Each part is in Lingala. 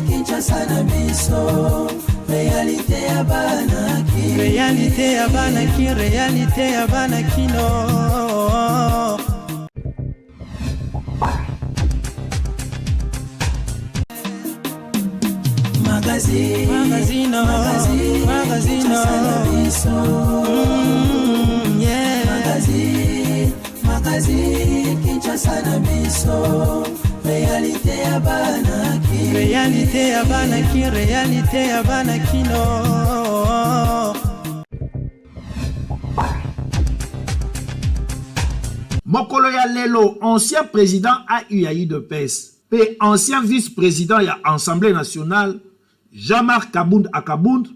Kinshasa na biso, réalité ya banaki, réalité ya banaki, réalité ya banakino. Magazine, magazine, Kinshasa na biso, réalité ya banaki, réalité ya banaki, réalité ya banakino. Mokolo ya lelo, ancien président AUAI de PES, et ancien vice-président de l'Assemblée nationale, Jean-Marc Kabound Akabound,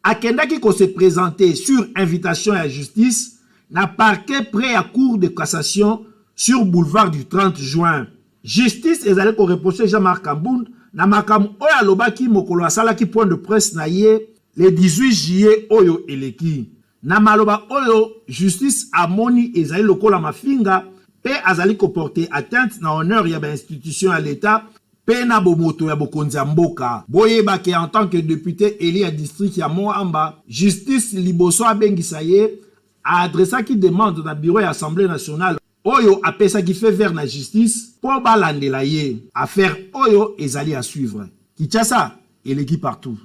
akendaki ko se présenter sur invitation à la justice, na parquet près à cour de cassation sur boulevard du 30 juin. Justice ezali ko reprocher Jean-Marc Kabound na makamu oyo alobaki mokolo asalaki point de presse na ye le 18 juillet oyo eleki. Na maloba oyo justice amoni ezali lokola mafinga pe azali ko porter atteinte na honneur ya ba institution à l'état pe na bomoto ya bokonzi ya mboka. Boyebake en tant que député élu à district ya Moamba, justice liboso abengisa ye a adressaki demande na bureau ya Assemblée nationale Oyo apesa qui fait vers la justice pour balandela ye. Affaire Oyo ezali à suivre. Kinshasa et l'équipe partout.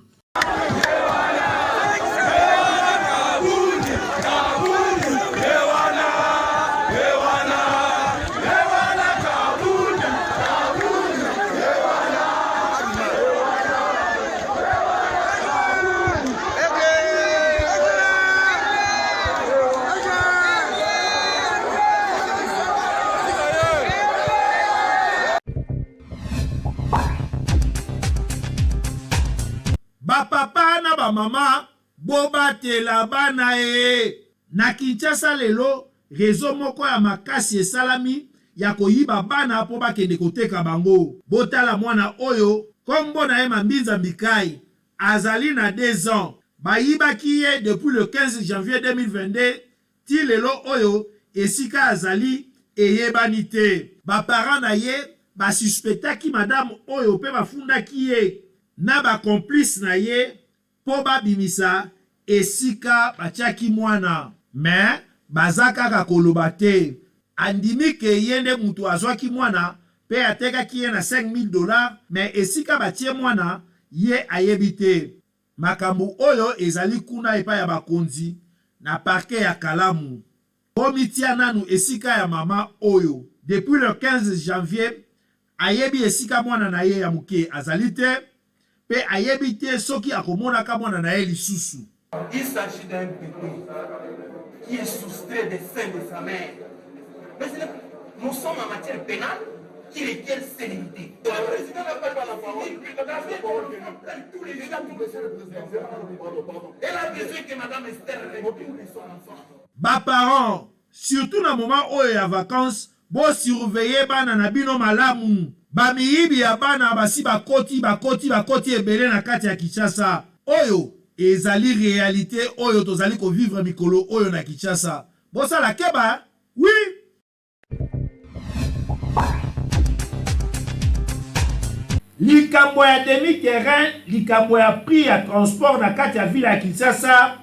Ba papa na ba mama boba tela bana e na Kinshasa lelo réseau moko ya makasi esalami ya koyiba bana po bakende koteka bango. Botala mwana oyo kombo na ye Mambinza Mbikai azali na 2 ans. Bayibaki ye depuis le 15 janvier 2022 ti lelo oyo esika azali eyebani te. Ba parents na ye ba suspectaki madame oyo pe bafundaki ye na ba complice na ye po babimisa esika batiaki mwana. Mais bazaka kaka koloba te. Andimi ke yende mutu azwaki mwana pe atekaki ye na $5,000 mais esika batie mwana ye ayebite. Makambu oyo ezali kuna epa ya bakonzi na parquet ya Kalamu. Komitia nanu esika ya mama oyo. Depuis le 15 janvier ayebi esika mwana na ye ya muke azalite pe ayebite soki akomona ka mwana na ye lisusu. Il s'agit d'un bébé qui est soustrait des seins de sa mère. Mais nous sommes en matière pénale qui requiert sérénité. Le président n'a pas la parole. Tous les gens pour monsieur le président. Elle a besoin que madame Esther retourne son enfant. Ba parents, surtout na moment où il y a vacances, bo surveiller bana na bino malamu. Ba miyibi ya bana basi bakoti ebele na kati ya Kinshasa. Oyo ezali réalité oyo tozali ko vivre mikolo oyo na Kinshasa. Bosa la keba? Oui. Likambo ya demi-terrain, likambo ya prix ya transport na kati ya ville ya Kinshasa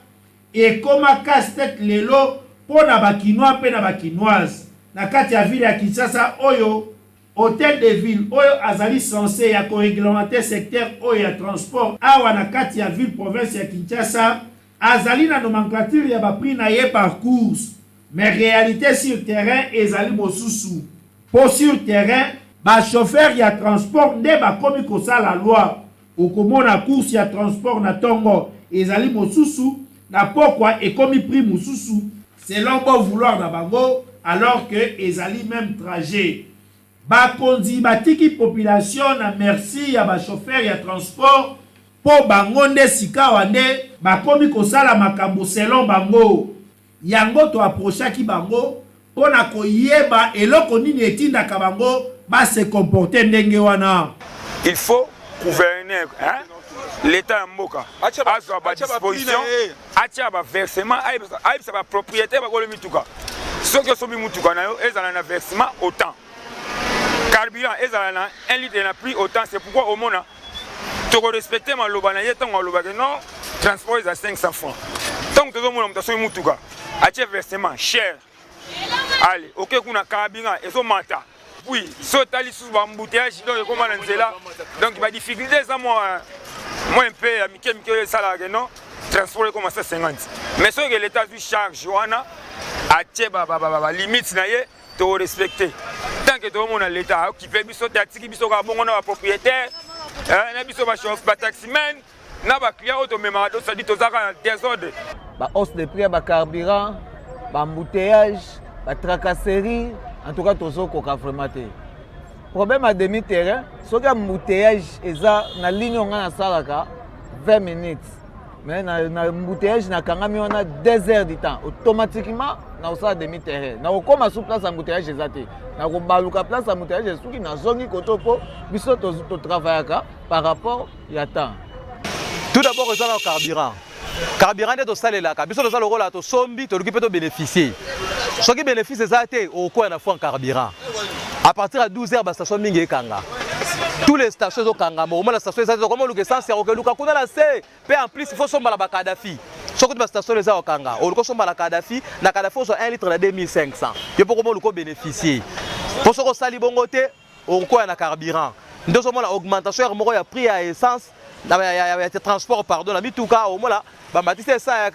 ekoma casse-tête lelo pona bakinois pe na bakinoise. Na kati ya ville ya Kinshasa oyo Hôtel de ville oyo azali censé ya ko réglementer secteur oyo ya transport awa na kati ya ville province ya Kinshasa azali na nomenclature ya ba prix na ye par course. Mais réalité sur terrain ezali mosusu. Po sur terrain ba chauffeur ya transport nde ba komi kosala loi. Okomona course ya transport na tongo ezali mosusu na pokwa ekomi prix mosusu selon bon vouloir na bango alors que ezali même trajet. Bakonzi batiki population na merci ya ba chauffeur ya transport po bango nde sika wande bakomi kosala makambo selon bango. Yango to approchaki bango pona koyeba eloko nini etindaka bango ba se comporter ndenge wana. Il faut gouverner, hein? l'état mboka azwa ba disposition atia ba versement aibisa ba propriétaire bakolo mituka soki osomi mutuka na yo ezala na versement autant carburant ezala na 1 litre na prix autant. C'est pourquoi au mona toko respecter maloba na ye tango aloba que non transport est à 500 francs tango tozo mona mutaso mutuka atia versement cher. Allez, ok, kuna carburant ezo mata. Oui, sotali sous embouteillage donc comment nzela. Donc ba difficulté ça moi un peu amike ça là non transport commence à 50. Mais ce que l'état du charge wana atie ba limite na ye to respecter. Tant que tout le monde l'état qui fait biso taxi biso ka bongo na propriétaire na biso ba chauffeur ba taximan na ba client auto même ça dit to zaka désordre. Ba hausse de prix ba carburant, ba embouteillage, ba tracasserie, en tout cas tozo koka vraiment te. Problème à demi-terrain, ce que embouteillage eza na ligne on a salaka 20 minutes. Mais na embouteillage na kangami on a 2 heures de temps. Automatiquement na osa demi-terrain. Na okoma sous place embouteillage ezate. Na ko baluka place embouteillage soki na zongi kotopo biso to travaillaka par rapport ya temps. Tout d'abord on a le carburant. Carburant est au salaire là, biso le rôle à to sombi to récupérer to bénéficier. Ce qui bénéficie ezate au quoi na fois carburant. À partir de 12 heures ba station mingi kanga. Tous les stations au kanga, au moins la station ezate comme le essence ya ko luka kuna la C. Pe en plus il faut somba la Kadhafi. Ce que la station les au kanga, au ko somba la Kadhafi, na Kadhafi so 1 litre na 2500. Yo pour comment le ko bénéficier. Pour ce ko sali bongote, on quoi na carburant. Deuxièmement la augmentation moko ya prix à essence. Il y a transport pardon la mituka au moins là ba matisi ça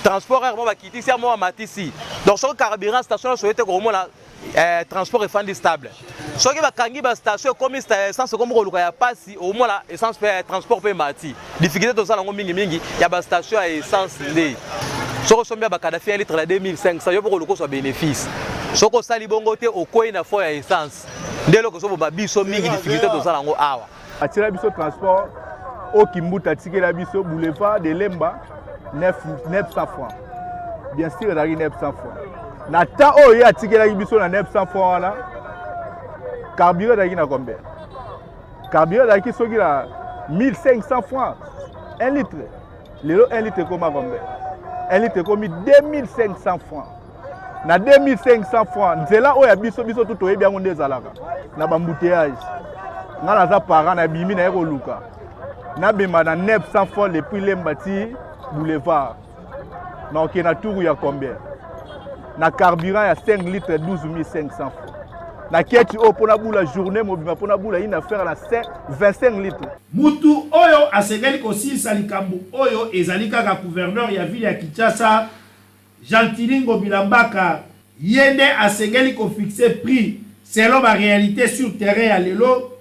transport mo ba kiti c'est mo matisi donc sur carburant station souhaité au moins là transport est fan stable so ki ba kangi ba station comme essence comme ko luka ya pasi au moins là essence fait transport pe mati difficulté to ça ngo mingi ya ba station à essence ndé so ko sombia ba Kadhafi 1 litre la 2500 yo pour ko so bénéfice so ko sali bongo te au koi na fo ya essence ndelo ko so ba biso mingi difficulté to ça ngo awa atira biso transport au Kimbuta tike la biso boulevard de Lemba 900 francs. Bien sûr, il y a 900 francs. Nata o ya tike la biso na 900 francs là. Carburant daki na combien? Carburant daki soki la 1500 francs. 1 litre. Le 1 litre comme combien? 1 litre comme 2500 francs. Na 2500 francs, c'est là où ya biso tout oyebi yango ndezalaka. Na bambouteillage. Ngala za parent na bimi na eko luka. Na bima na 900 francs le prix Lembati boulevard. Donc il y a tout ya combien? Na carburant ya 5 litres 12 500 francs. Na keti o pona bula journée mobima pona bula une affaire na 25 litres. Mutu oyo asengeli kosilisa likambo oyo ezali kaka gouverneur ya ville ya Kinshasa Jean-Tilingo Bilambaka yende asengeli ko fixer prix selon la réalité sur terrain ya lelo.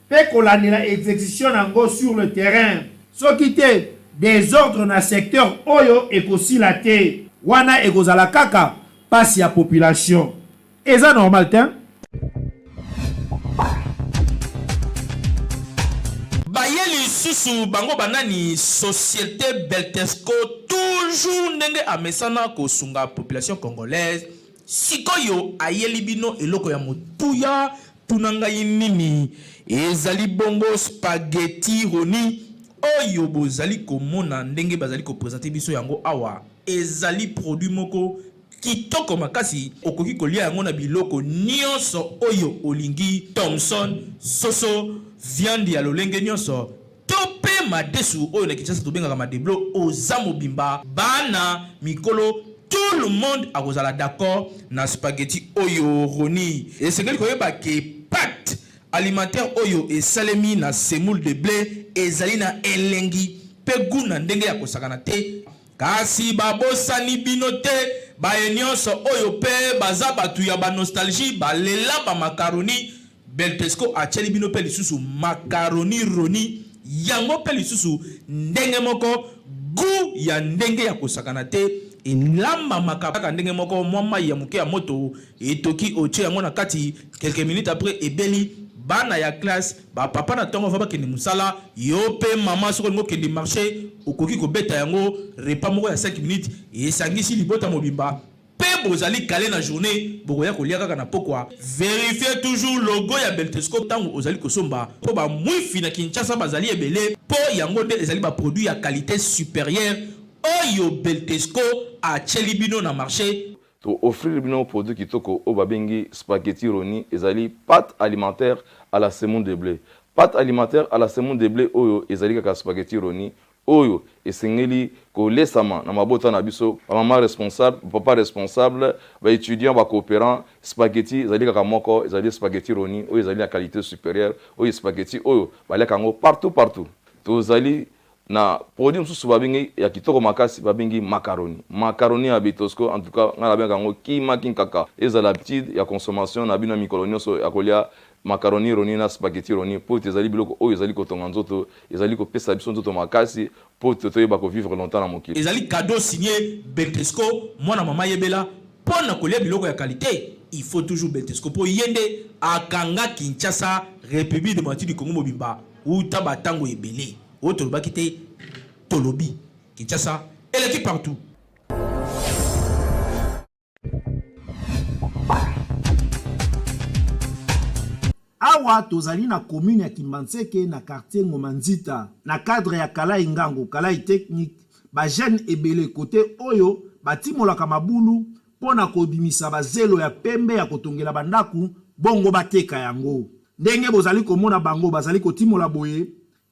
Pe kolandela exécution nango sur le terrain. Soki te désordre na secteur oyo ekosila te. Wana ekozala kaka pasi ya population. Eza normal te? Bayeli susu bango banani société Beltesco toujours ndenge amesana kosunga population congolaise. Sikoyo ayeli bino eloko ya motuya tunanga nini ezali bongo spaghetti roni oyo bozali komona ndenge bazali ko présenter biso yango awa ezali produit moko kitoko makasi okoki kolia yango na biloko nyonso oyo olingi Thomson soso viande ya lolenge nyonso tope madesu oyo na Kinshasa tobengaka madeblo oza mobimba bana mikolo tout le monde a kozala d'accord na spaghetti oyo roni esengeli koyeba ke pâte alimentaire oyo esalemi na semoule de blé ezali na elengi pe guna ndenge ya kosakana te kasi babosani bino te baye nyonso oyo pe baza batu ya ba nostalgie balela ba macaroni Beltesco atieli bino pe lisusu macaroni roni yango pe lisusu ndenge moko gu ya ndenge ya kosakana te elamba makaka ndenge moko mwa ya muke ya moto etoki oche yango na kati quelques minutes après ebeli bana ya classe ba papa na tongo va bakende musala yo pe mama soko ngo kende marché okoki ko beta yango repas moko ya 5 minutes esangisi libota mobimba pe bozali calé na journée bokoya kolia kaka na pokwa. Vérifiez toujours logo ya Beltesco tango ozali kosomba po ba mwifi na Kinshasa bazali ebele po yango nde ezali ba produit ya qualité supérieure oyo Beltesco a chelibino na marché. To offrir bino produit kitoko o babengi spaghetti roni ezali pâte alimentaire à la semoule de blé. Pâte alimentaire à la semoule de blé oyo ezali kaka spaghetti roni oyo esengeli kolesama na mabota na biso maman responsable papa responsable ba étudiant ba coopérant spaghetti ezali kaka moko ezali spaghetti roni oyo ezali la qualité supérieure oyo spaghetti oyo baleka ngo partout tozali na produit mususu babengi ya kitoko makasi babengi macaroni ya Beltesco en tout cas ngala benga ngo kima kinkaka ezala l'habitude ya consommation na bino mikolo nyonso ya kolia macaroni roni na spaghetti roni po ezali biloko oyo ezali kotonga nzoto ezali kopesa biso nzoto makasi po toyeba ko vivre longtemps na mokili ezali cadeau signé Beltesco mwana mama yebela pona kolia biloko ya qualité. Il faut toujours Beltesco po yende akanga Kinshasa République démocratique du Congo mobimba uta batango ebele autre bakité Tolobi Kinshasa et l'équipe partout. Awa tozali na commune ya Kimbanseke na quartier Ngomanzita na cadre ya Kalai Ngango Kalai technique ba jeune ebele côté oyo batimolaka mabulu pona kobimisa bazelo ya pembe ya kotongela bandaku bongo bateka yango ndenge bozali komona bango bazali kotimola boye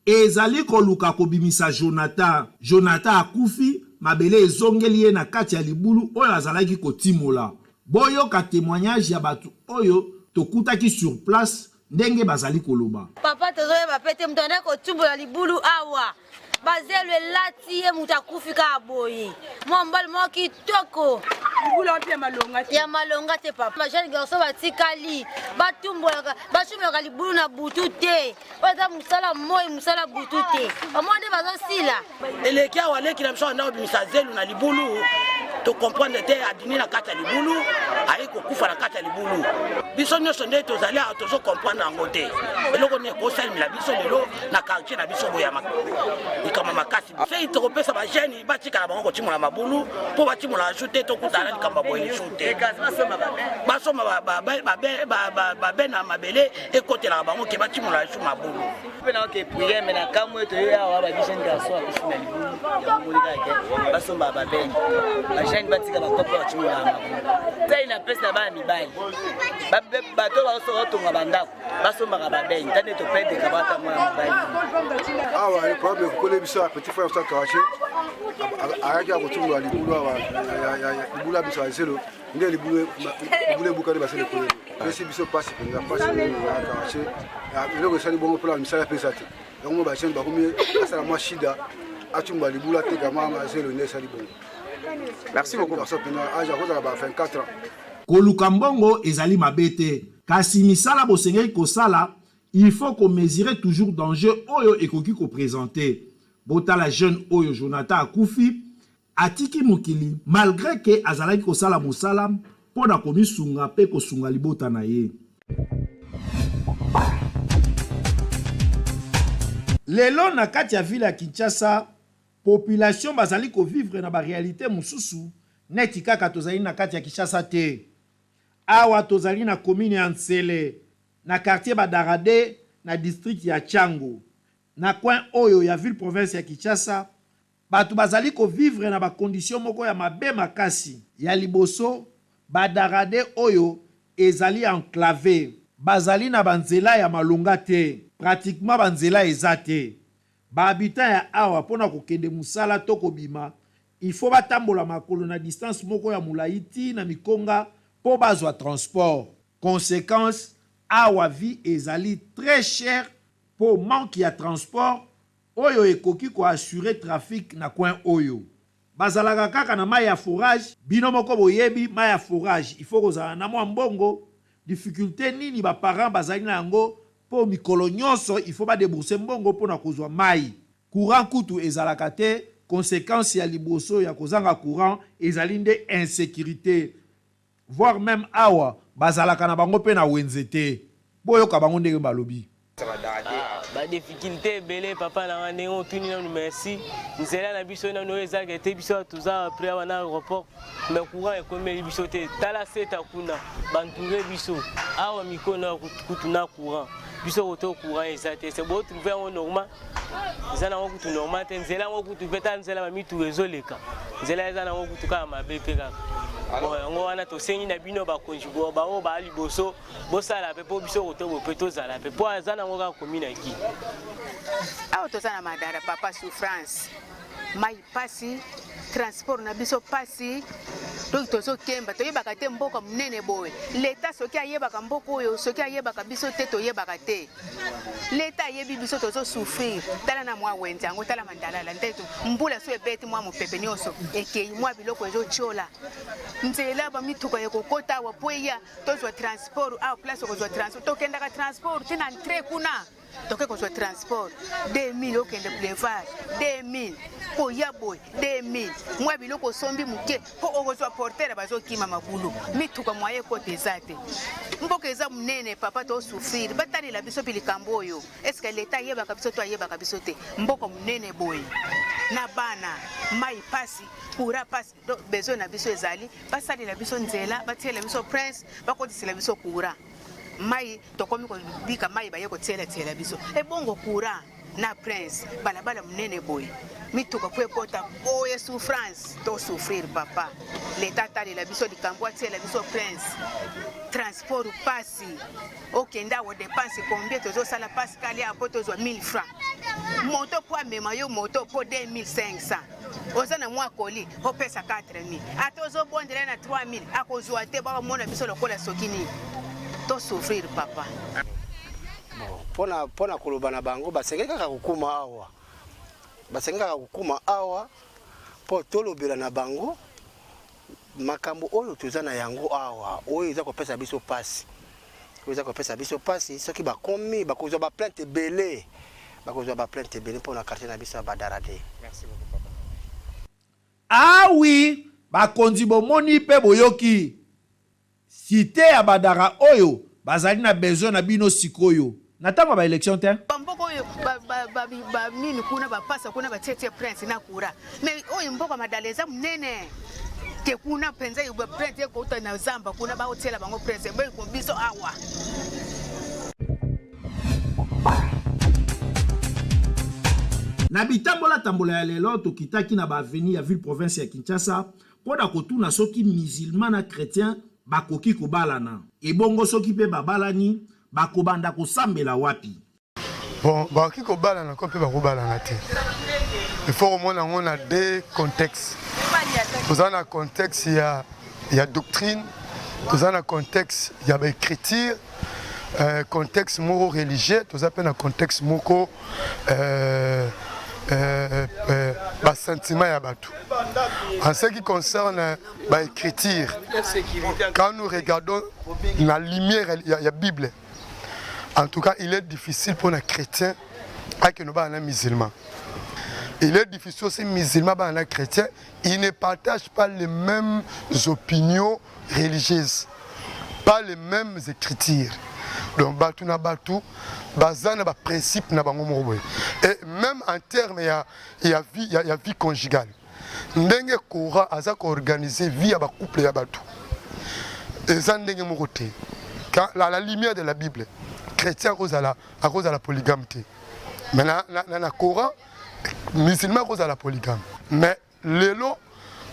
ezali koluka kobimisa Jonathan akufi mabele ezongeli ye na kati ya libulu oyo azalaki kotimola boyoka témoignage ya batu oyo tokutaki sur place ndenge bazali koloba papa tozoyeba pete mutu ande kotumbola libulu awa bazelo elati ye mutu akufika aboye mombali moko kitoko ya malonga te papa bajene garso batikali batumbolaka libulu na butu te baza musala moi musala butu te bamonde bazosila eleki awa leki na biso anda obimisa zelu na libulu tokomprendre te adini na kati ya libulu ayi kokufa na kati ya libulu biso nyonso nde tozali awa tozokomprendre yango te eloko ne kosalimela biso lelo na quartier na biso boya likama makasi fei tokopesa bajeni batikala bango kotimola mabulu mpo batimola aju te tokutana likamba boye lisu te basomba babe na mabele ekotelaka bango ke batimola aju mabulu mpe na oke priere me na kamwe toye awa babijeni garso akufi na libulu yangolikake basomba babeni bajeni batika bakopo batimola mabulu tai na pesa na bana mibali bato baotonga bandako basombaka babeni tande topedeka bata mwana mobali awa problème kokole biso ya petit frère ça kawache ayaki akotumula libulu awa libulu biso ya zelo nde libulu bukali basele koyeba pesi biso pasi penza pasi ya kawache eloko esali bongo mpona misala pesa te yango bachene bakomi asala mwa shida atumba libulu ateka mama zelo nde esali bongo. Merci beaucoup. Koluka mbongo ezali mabete kasi misala bosengeli kosala il faut qu'on mesure toujours danger oyo ekoki ko présenter botala jeune oyo Jonathan akufi atiki mokili malgré que azalaki kosala mosala pona komisunga pe kosunga libota na ye lelo na kati ya ville ya Kinshasa population bazali ko vivre na ba réalité mususu neti kaka tozali na kati ya Kinshasa te awa tozali na commune ya Nsele na quartier Badarade na district ya Chango na coin oyo ya ville province ya Kinshasa batu bazali ko vivre na ba condition moko ya mabe makasi ya liboso Badarade oyo ezali enclavé bazali na banzela ya malonga te pratiquement banzela ezate ba habitant ya awa pona kokende musala to kobima il faut batambola makolo na distance moko ya mulaiti na mikonga po bazwa transport conséquence awa vie ezali très cher po manque ya transport oyo ekoki ko assurer trafic na coin oyo bazalaka kaka na mai ya forage bino moko boyebi mai ya forage il faut kozala na mwa mbongo difficulté nini ba parents bazali na yango po mikolo nyonso il faut ba débourser mbongo pona kozwa mai courant kutu ezalaka te conséquence ya liboso ya kozanga courant ezali nde insécurité voire même awa bazalaka na bango pe na wenzete boyoka bango ndenge balobi ba difficulté belé papa na ndenge otuni na merci nzela na biso na no ezaka te biso tuza après wana aéroport mais courant ekomeli biso te tala seta kuna bantouré biso awa mikona kutuna courant biso koto courant ezate c'est beau trouver en normal ezana ngo kutu normal te nzela ngo kutu peta nzela ba mitu ezoleka nzela ezana ngo kutu ka mabepe kaka ngo wana to sengi na bino ba konjugo ba o ba liboso bosala pe po biso koto bo peto zala pe po ezana ngo ka komina ki awa tozana madara papa souffrance mai pasi transport na biso pasi donc tozokemba toyebaka te mboka munene boye leta soki ayebaka mboka oyo soki ayebaka biso te toyebaka te leta ayebi biso tozosouffrir tala na mwa wenze yango tala mandalala nteto mbula so ebeti mwa mopepe nyonso ekei mwa biloko ezotyola nzela bamituka ekokota awa po eya tozwa transport awa place okozwa transport tokendaka transport tina ntre kuna toke kozwa transport 2000 okende boulevard 2000 koya boy 2000 mwa biloko sombi muke po okozwa portere bazokima makulu mituka mwaye kote eza te mboka eza munene papa tosouffrir batalela biso bilikambo oyo eske leta ayebaka biso to ayebaka biso te mboka munene boy na bana mai pasi kura pasi besoin na biso ezali basalela biso nzela batiela biso prince bakotisela biso kura mai tokomi ko bika mai baye ko tsela biso ebongo kura na prince balabala munene boy mituka kwe kota oye souffrance to souffrir papa leta tali la biso likambo tsela biso prince transport pasi okenda wo dépense combien tozo sala pascal ya poto zo 1000 francs moto po mema yo moto po 2500 ozana mwa koli opesa 4000 atozo bondela na 3000 akozwa te ba mona biso lokola sokini to souffrir papa pona koloba na bango basengeka kokuma awa basengeka kokuma awa po tolobela na bango makambo oyo tozana yango awa oyo eza kopesa biso pasi oyo eza kopesa biso pasi soki bakomi bakozwa ba plainte belé pona quartier na biso badarade. Merci beaucoup papa. Ah oui, bakonzi bomoni pe boyoki cité ya badara oyo bazali na besoin na bino sikoyo natanga ba élection te mboko oyo ba mini kuna ba pasa kuna ba tete prince na kura mais oyo mboko madaleza munene ke kuna penza yo ba prince ko uta na zamba kuna ba hotela bango prince mbe ko biso awa na bitambola tambola ya lelo tokitaki na ba avenue ya ville province ya Kinshasa poda kotuna soki musulman na chrétien bakoki kobalana ebongo soki pe babalani bakobanda kosambela wapi bon bakoki kobalana ko pe bakobalana te il faut au moins on a deux contextes vous en a contexte il y a doctrine vous en a contexte il y a écriture contexte moko religieux vous appelle un contexte moko sentiment ya batou. En ce qui concerne l'écriture, quand nous regardons la lumière, il y a Bible. En tout cas, il est difficile pour un chrétien avec un musulman. Il est difficile aussi musulman avec un chrétien. Ils ne partagent pas les mêmes opinions religieuses, pas les mêmes écritures. Donc, batou na batou, bazana ba principe na bango moko. Et même en termes il y a vie conjugale. Ndenge kora aza ko organiser vie ya ba couple ya batou. Eza ndenge moko te. Quand la lumière de la Bible, chrétien à cause de la polygame te. Mais na Coran, musulman à cause de la polygame. Mais lelo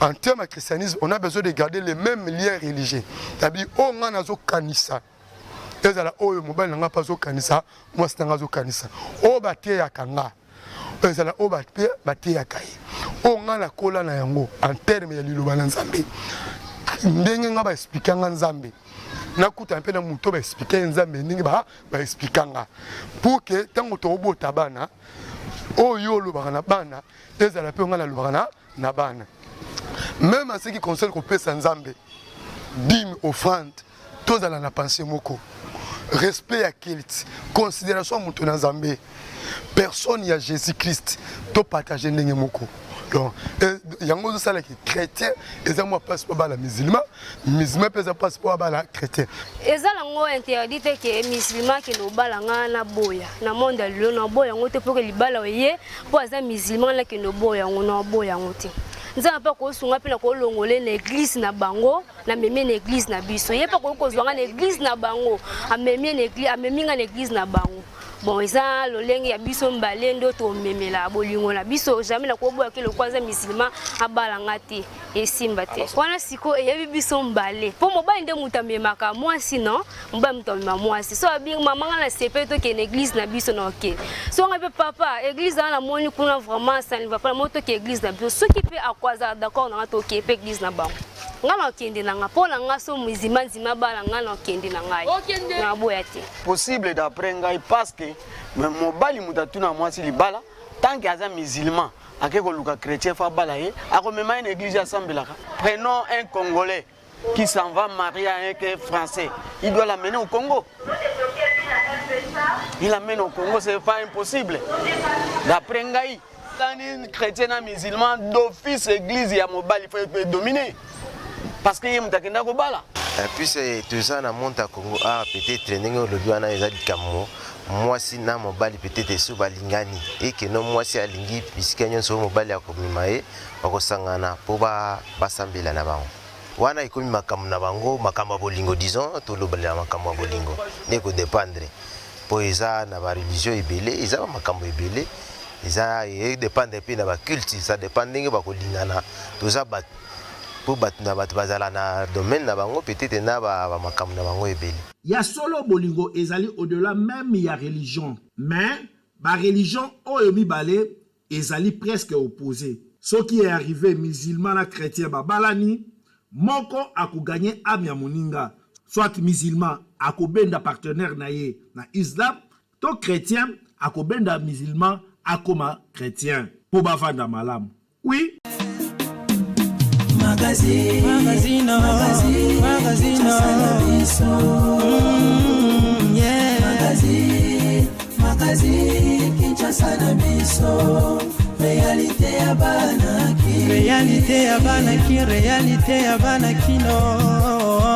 en termes de christianisme, on a besoin de garder les mêmes liens religieux. C'est-à-dire on a zo kanisa. Ezala oyo mobile nanga pazo kanisa moi stanga zo kanisa o batie ya kanga ezala o batie ya kai o ngana kola na yango en terme ya liloba na nzambe ndenge nga ba expliquer nga nzambe nakuta mpe na muto ba expliquer nzambe ndenge ba expliquer nga pour que tango to obota bana oyo lobaka na bana ezala pe ngana lobaka na bana même en ce qui concerne ko pesa nzambe dîme offrande tozala na pensée moko respect à Kilt, considération à Moutouna Zambé, personne y a Jésus-Christ, to partager n'engue moko. Donc, il y a un autre salaire qui est chrétien, et ça, moi, passe pas la musulman, musulman, ça passe pas la chrétien. Et ça, on interdit que les musulmans qui nous balangent na boya, na monde de l'eau, na boya, on te pour que les balangent, pour les musulmans qui nous boya, on a boya, on te. Nous avons pas qu'on soit appelé qu'on l'ongolais l'église na bango, na même l'église na biso. Il y a pas qu'on soit l'église na bango, à même l'église na bango. Bon, ça, le lingue ya biso mbalendo to memela bolingo na biso jamais la kobo ke le kwanza musulman abalangati et simbate. Wana siko e yabi biso mbale. Po moba inde mutamemaka moi sinon, mba mutamema moi si. So abi mama na sepe to ke église na biso na ok. So ngabe papa, église na moni kuna vraiment ça ne va pas moto ke église na biso. Ce qui peut akwaza d'accord na to ke église na bango. Ngana kende na ngapona ngaso musulman zima bala ngana kende na ngai. Na boyati. Possible d'après ngai parce que mais mobali mutatuna mwasi libala tant qu'il y a un musulman akeko luka chrétien fa bala ye akomema une église assemblaka. Prenons un Congolais qui s'en va marier à un Français, il doit l'amener au Congo. Il l'amène au Congo, c'est pas impossible. D'après ngai un chrétien et musulman d'office église ya mobali faut être dominé parce que mutakenda ko bala. Et puis c'est tout ça na monte à Congo peut-être ndenge le douana ezali kamo moi si na mobali peut-être sous balingani et que non moi si alingi puisque nyonso mobali akomimae bakosangana po basambela na bango wana ikomi makambo na bango makambo bolingo disons to lo bala makambo bolingo neko dépendre po eza na ba religion ebele eza ba makambo ebele eza dépendre pe na ba culte ça dépend ndenge bakolingana to za ba pour battre na bat bazala na domaine na bango peut-être na ba makambo na bango ebele. Ya solo bolingo ezali au-delà même ya religion. Mais ba religion oyo mibale ezali presque opposé. Ce qui est arrivé musulman na chrétien ba balani moko akuganye âme ya moninga. Soit musulman akobenda partenaire na ye na islam, to chrétien akobenda musulman akoma chrétien. Po bavanda malamu. Oui. Magazino, Magazine, Kinshasa na biso, réalité ya banaki, réalité ya banaki, réalité ya banaki no.